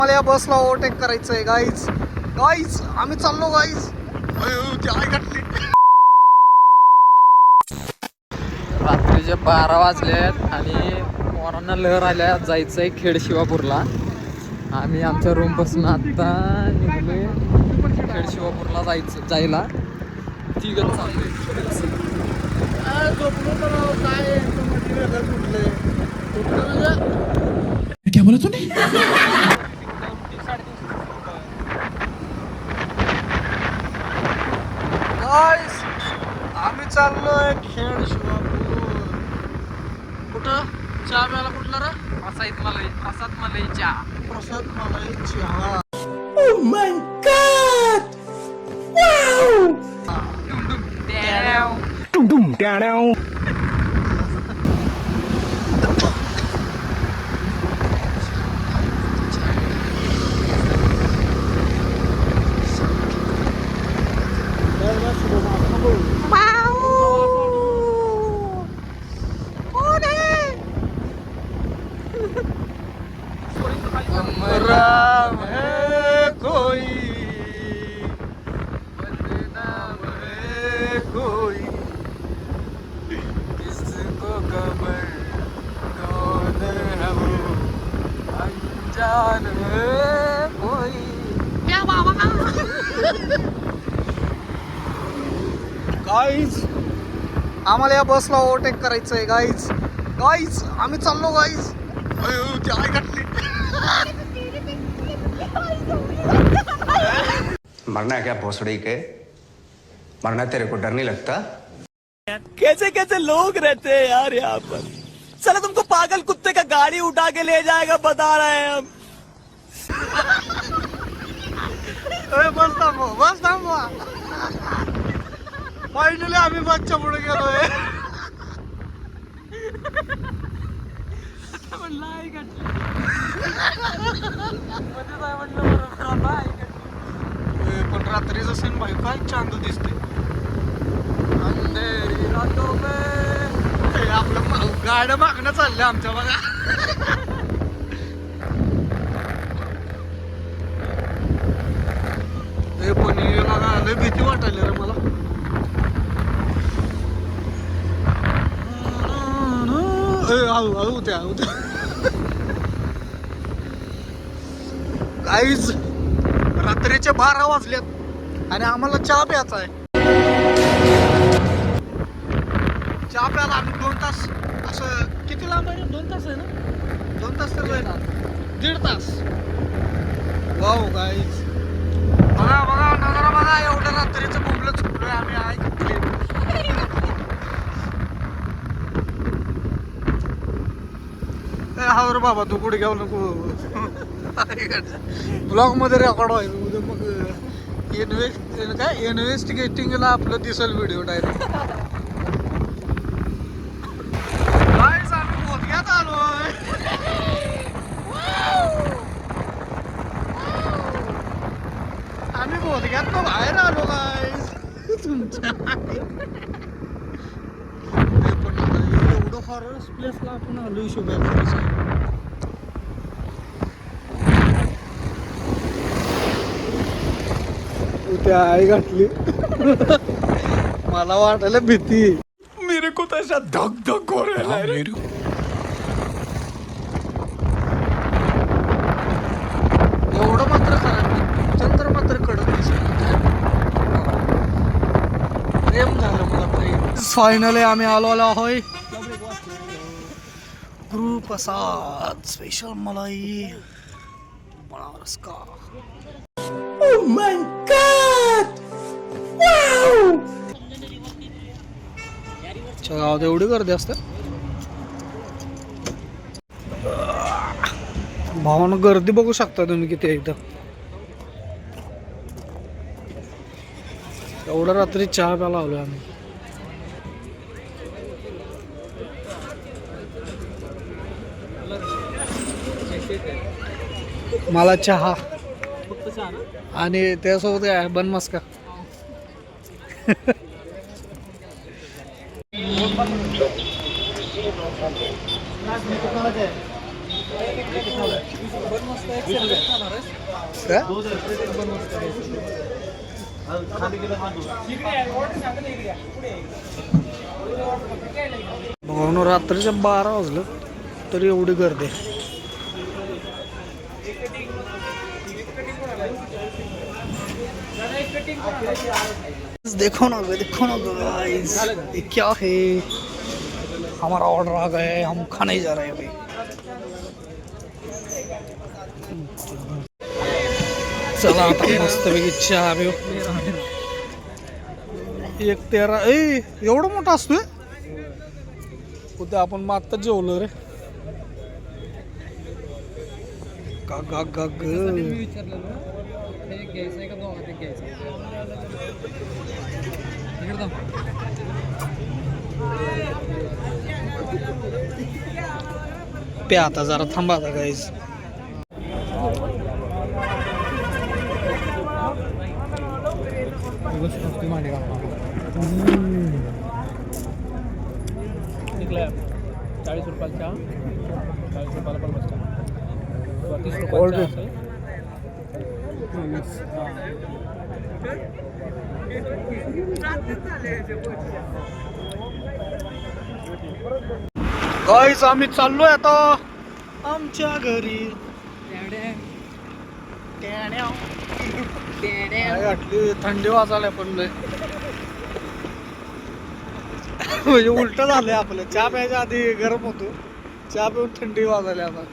मला या बसला ओव्हरटेक करायचंय गाईज. गाईज आम्ही चाललो गाईज. रात्रीचे 12 वाजलेत आणि पोरांना लहर आल्या जायचंय खेड शिवापूरला. आम्ही आमच्या रूम पासून आता निघलोय खेड शिवापूरला जायला तिघच चाललोय. क्या बोला तूने? आम्ही चाललोय खेड शिवापूर. कुठं चहा प्यायला कुठला रे? प्रसाद मलाई चहा. प्रसाद मलाई चहा. Oh my God! Wow! Dum dum down. Ram है कोई, बदनाम है कोई, किसको खबर कौन है वो, अनजान है कोई. गाईज आम्हाला या बसला ओव्हरटेक करायचंय गाईज. गाईज आम्ही चाललो गाईज. काय घटली. मरना है क्या भोसड़ी के? मरना तेरे को डर नहीं लगता? कैसे कैसे लोग रहते हैं यार यहाँ पर. चलो तुमको पागल कुत्ते का गाड़ी उठा के ले जाएगा बता रहे हैं हम. बस थांबवा. फायनली आम्ही बसच्या पुढे गेलोय. पण रात्रीचं सीन भाई काय चांद दिसते. अंधेरी रातों में आपलं गाड्या मागणं चालल्या आमच्या बघा. हे पण लय भीती वाटायली रे मला. हळू त्या गाईज रात्रीचे 12 वाजलेत आणि आम्हाला चहा प्यायचा आहे. चहा प्यायला आम्ही 2 तास. असं किती लांब आहे? 2 तास आहे ना? 2 तास तर जाईल. 1.5 तास. वाव गाईज बघा नजारा बघा. एवढ्या रात्रीचं बोंबलं चुकलोय आम्ही. हा रे बाबा तू कुठे घेऊ नको. ब्लॉग मध्ये रेकॉर्ड व्हायचं उद्या. मग काय इन्व्हेस्टिगेटिंगला आपलं दिसेल व्हिडिओ डायरेक्ट. गाईज आम्ही बोधग्यात आलोय. आम्ही बोधग्यात तो बाहेर आलो गाईज. तुमच्या एवढं हॉरर प्लेसला आपण आलो शुभ्या. त्या आई घातली. मला वाटायला भीती. मेरे को तो ऐसा धक धक हो रहा है. एवढं मात्र खराब नाही. चंद्र मात्र कडक दिसत. प्रेम झालं मला प्रेम. फायनली आम्ही आलो होय गुरुप्रसाद स्पेशल मलाई बनारस का. Oh my God! Wow! गावात एवढी गर्दी असते. भावानं गर्दी बघू शकता तुम्ही किती एकदा. एवढ्या रात्री चहा प्यायला आलोय आम्ही. मला चहा आणि त्यासोबत काय बन मस्का. भावनो रात्रीच्या 12 वाजलं तरी एवढी गर्दी आहे. देखो ना गाइस, ये क्या है? हमारा ऑर्डर आ गया है, हम खाने ही जा रहे हैं भाई. चला आता मस्त पैकी चहा पिऊ. 1:13 एवढं मोठा असतोय उद्या आपण मात्र जेवलो रे. गा गा गा ग. प्या आता जरा थांबा आता गाईज. गाईज आम्ही चाललोय आता आमच्या घरी. आटली थंडी वाजायला पण लय. म्हणजे उलट झालंय आपलं. चहा प्यायच्या आधी गरम होतो, चहा पिऊन थंडी वाजायला आता.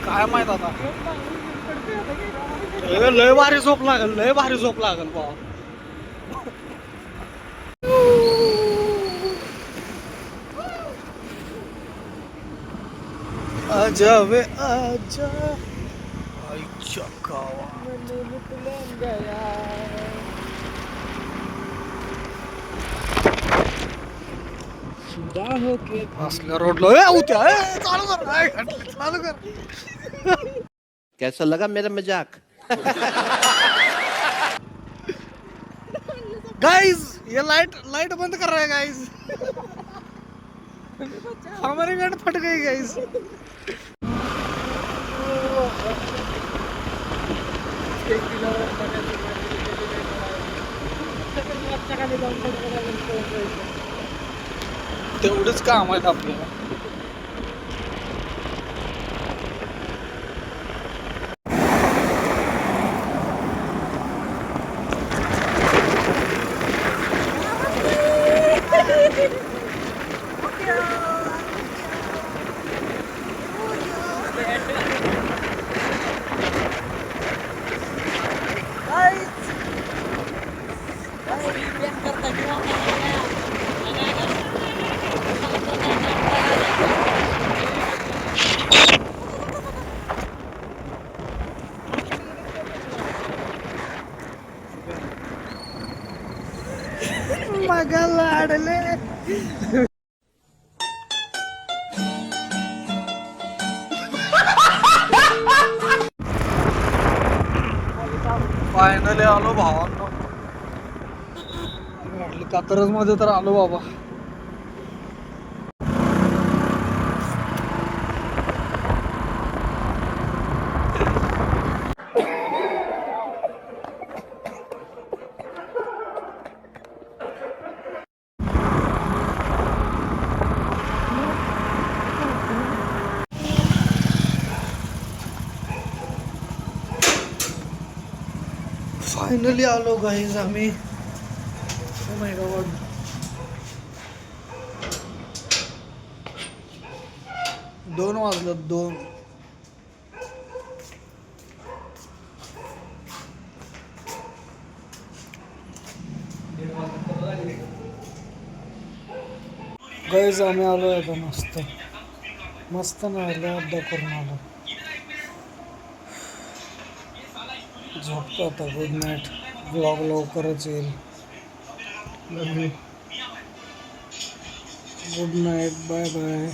काय माहित आता. लय भारी झोप लागल, लय भारी झोप लागल बाबा. आजा वे आजा आईच्या गावा. असल्या रोडला उद्या चालू कर. कैसा लगा मेरा मजाक? गाइस ये लाइट बंद कर रहा है गाइस. हमारे गाड़ी फट गई गाइस. तेवढंच काम आहे आपल्याला. मगा लाडले. फायनली आलो भावांनो. म्हटलं कात्रज मध्ये तर आलो बाबा. फायनली आलो गाईज आम्ही. Oh my God. दोन वाजलं 2. गाईज आम्ही आलो आता मस्त नाही अड्डा करून आलो. झोपतो आता. Good night. व्लॉग लवकरच येईल. Good night. Bye bye.